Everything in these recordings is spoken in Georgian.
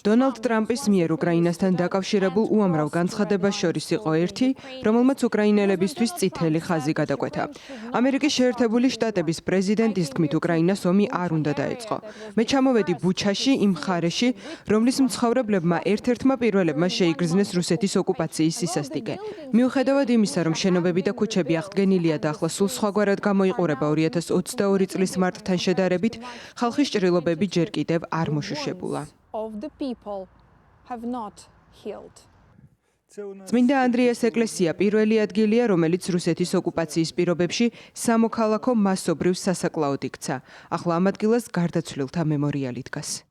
დონალდ ტრამპის მიერ უკრაინასთან დაკავშირებულ უამრავ განცხადებას შორის იყო ერთი, რომელმაც უკრაინელებისთვის წითელი ხაზი გადაკვეთა. ამერიკის შეერთებული შტატების პრეზიდენტის თქმით, უკრაინას ომი არ უნდა დაეწყო. მე ჩამოვედი ბუჩაში, იმ მხარეში, რომლის მცხოვრებლებმა ერთ-ერთმა პირველებმა შეიგრძნეს რუსეთის ოკუპაციის სისასტიკე. მიუხედავად იმისა, რომ შენობები და ქუჩები აღდგენილია და ახლა სულ სხვაგვარად გამოიყურება 2022 წლის მარტთან შედარებით, ხალხის ჭრილობები ჯერ კიდევ არ მოშუშებულა. წმინდა ანდრიას ეკლესია პირველი ადგილია, რომელიც რუსეთის ოკუპაციის პირობებში სამოქალაქო მასობრივ სასაკლაოდ იქცა. ახლა ამ ადგილას გარდაცვლილთა მემორიალი დგას.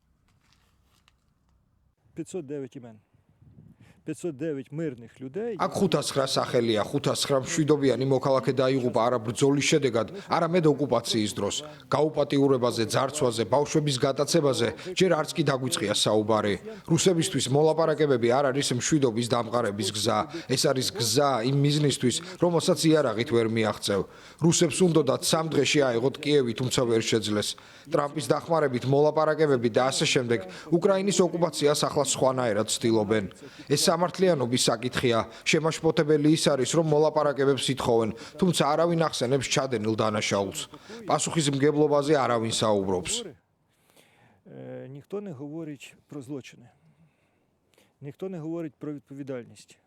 509 მერных людей. აქ 509 სახელია, 509 მშვიდობიანი მოქალაქე დაიღუპა არა ბრძოლის შედეგად, არამედ ოკუპაციის დროს. გაუპატიურებაზე, ძარცვაზე, ბავშვების გატაცებაზე ჯერ არც კი დაგვიწყია საუბარი. რუსებისთვის მოლაპარაკებები არ არის მშვიდობის დამყარების გზა. ეს არის გზა იმ მიზნისთვის, რომელსაც იარაღით ვერ მიაღწევ. რუსებს უნდათ 3 დღეში აეღოთ კიევი, თუმცა ვერ შეძლეს. ტრამპის დახმარებით მოლაპარაკებები და ასე შემდეგ უკრაინის ოკუპაციას ახლა სხვანაირად ცდილობენ. ეს სამართლიანობის საკითხია. შემაშფოთებელი ის არის, რომ მოლაპარაკებებს ითხოვენ, თუმცა არავინ ახსენებს ჩადენილ დანაშაულს. პასუხისმგებლობაზე არავინ საუბრობს. Ніхто не говорить про злочини. Ніхто не говорить про відповідальність.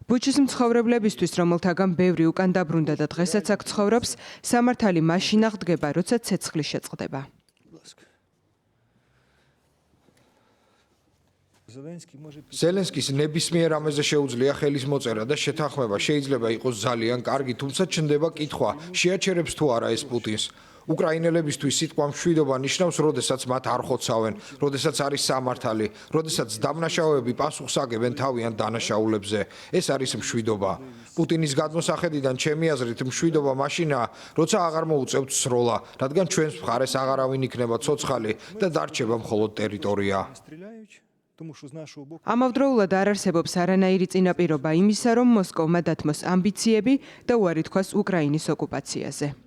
ბუჩის მცხოვრებლებისთვის, რომელთაგან ბევრი უკან დაბრუნდა და დღესაც აქ ცხოვრობს, სამართალი მაშინ აღდგება, როცა ცეცხლი შეწყდება. ზელენსკის ნებისმიერ ამაზე შეუძლია ხელის მოწერა და შეთანხმება შეიძლება იყოს ძალიან კარგი, თუმცა ჩნდება კითხვა, შეაჩერებს თუ არა ეს პუტინს. უკრაინელებისთვის სიტყვა მშვიდობა ნიშნავს, როდესაც მათ არ ხოცავენ, როდესაც არის სამართალი, როდესაც დამნაშავეები პასუხს აგებენ თავიანთ დანაშაულებზე. ეს არის მშვიდობა. პუტინის გადმოსახედიდან ჩემი აზრით მშვიდობა მაშინაა, როცა აღარ მოუწევთ სროლა, რადგან ჩვენს მხარეს აღარავინ იქნება ცოცხალი და დარჩება მხოლოდ ტერიტორია. ამავდროულად არ არსებობს არანაირი წინაპირობა იმისა, რომ მოსკოვმა დათმოს ამბიციები და უარი თქვას უკრაინის ოკუპაციაზე.